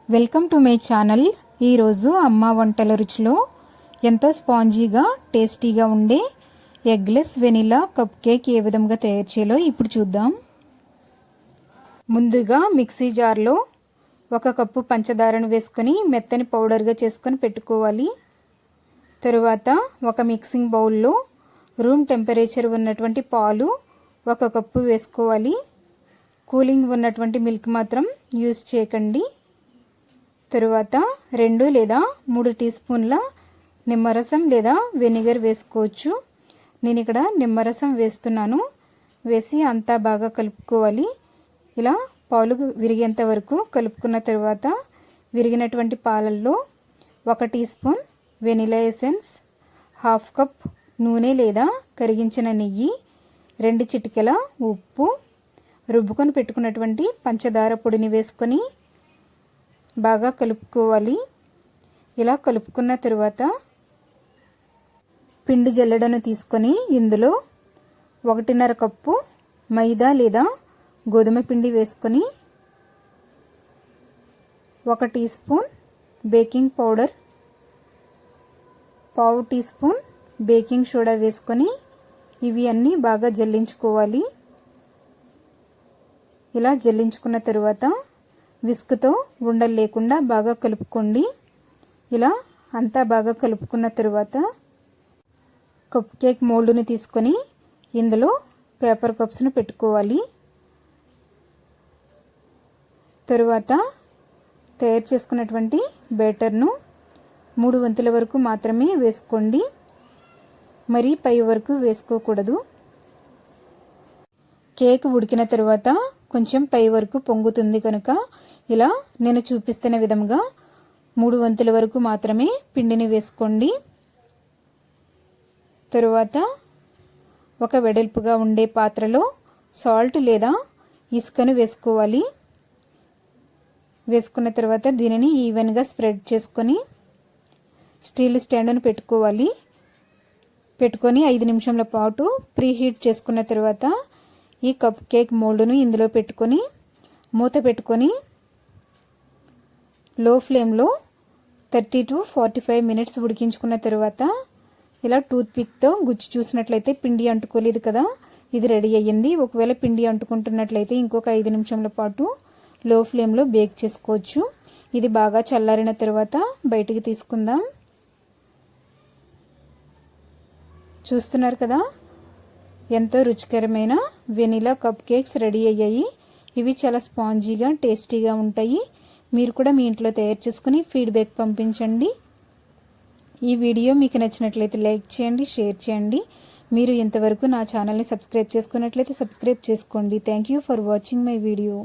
Welcome to my channel. ఈరోజు అమ్మ వంటల రుచిలో ఎంతో స్పాంజీగా టేస్టీగా ఉండే ఎగ్లెస్ వెనిలా కప్ కేక్ ఏ విధంగా తయారు చేయాలో ఇప్పుడు చూద్దాం. ముందుగా మిక్సీ జార్లో 1 కప్పు పంచదారను వేసుకొని మెత్తని పౌడర్గా చేసుకొని పెట్టుకోవాలి. తరువాత ఒక మిక్సింగ్ బౌల్లో రూమ్ టెంపరేచర్ ఉన్నటువంటి పాలు 1 కప్పు వేసుకోవాలి. కూలింగ్ ఉన్నటువంటి మిల్క్ మాత్రం యూజ్ చేయకండి. తరువాత 2 లేదా 3 టీ స్పూన్ల నిమ్మరసం లేదా వెనిగర్ వేసుకోవచ్చు. నేను ఇక్కడ నిమ్మరసం వేస్తున్నాను. వేసి అంతా బాగా కలుపుకోవాలి. ఇలా పాలు విరిగేంత వరకు కలుపుకున్న తర్వాత విరిగినటువంటి పాలల్లో 1 teaspoon vanilla essence, 1/2 cup నూనె లేదా కరిగించిన నెయ్యి, 2 చిటికెల ఉప్పు, రుబ్బుకొని పెట్టుకున్నటువంటి పంచదార పొడిని వేసుకొని బాగా కలుపుకోవాలి. ఇలా కలుపుకున్న తరువాత పిండి జల్లెడను తీసుకొని ఇందులో 1.5 కప్పు మైదా లేదా గోధుమ పిండి వేసుకొని 1 teaspoon baking powder, 1/2 teaspoon baking soda వేసుకొని ఇవి అన్నీ బాగా జల్లించుకోవాలి. ఇలా జల్లించుకున్న తరువాత విస్క్తో ఉండలు లేకుండా బాగా కలుపుకోండి. ఇలా అంతా బాగా కలుపుకున్న తరువాత కప్ కేక్ మోల్డ్ని తీసుకొని ఇందులో పేపర్ కప్స్ను పెట్టుకోవాలి. తరువాత తయారు చేసుకున్నటువంటి బ్యాటర్ను 3 వంతుల వరకు మాత్రమే వేసుకోండి. మరి పై వరకు వేసుకోకూడదు. కేక్ ఉడికిన తరువాత కొంచెం పై వరకు పొంగుతుంది కనుక ఇలా నేను చూపిస్తున్న విధంగా 3 వంతుల వరకు మాత్రమే పిండిని వేసుకోండి. తరువాత ఒక వెడల్పుగా ఉండే పాత్రలో సాల్ట్ లేదా ఇసుకను వేసుకోవాలి. వేసుకున్న తర్వాత దీనిని ఈవెన్గా స్ప్రెడ్ చేసుకొని స్టీల్ స్టాండ్ను పెట్టుకోవాలి. పెట్టుకొని 5 నిమిషాల పాటు ప్రీహీట్ చేసుకున్న తర్వాత ఈ కప్ కేక్ మోల్డ్ను ఇందులో పెట్టుకొని మూత పెట్టుకొని లో ఫ్లేమ్లో 30 to 45 మినిట్స్ ఉడికించుకున్న తర్వాత ఇలా టూత్ పిక్తో గుచ్చి చూసినట్లయితే పిండి అంటుకోలేదు కదా, ఇది రెడీ అయ్యింది. ఒకవేళ పిండి అంటుకుంటున్నట్లయితే ఇంకొక 5 నిమిషాల పాటు లో ఫ్లేమ్లో బేక్ చేసుకోవచ్చు. ఇది బాగా చల్లారిన తర్వాత బయటికి తీసుకుందాం. చూస్తున్నారు కదా, ఎంతో రుచికరమైన వెనిలా కప్ కేక్స్ రెడీ అయ్యాయి. ఇవి చాలా స్పాంజీగా టేస్టీగా ఉంటాయి. మీరు కూడా మీ ఇంట్లో తయారు చేసుకుని ఫీడ్బ్యాక్ పంపించండి. ఈ వీడియో మీకు నచ్చినట్లయితే లైక్ చేయండి, షేర్ చేయండి. మీరు ఇంతవరకు నా ఛానల్ని సబ్స్క్రైబ్ చేసుకున్నట్లయితే సబ్స్క్రైబ్ చేసుకోండి. Thank you for watching my video.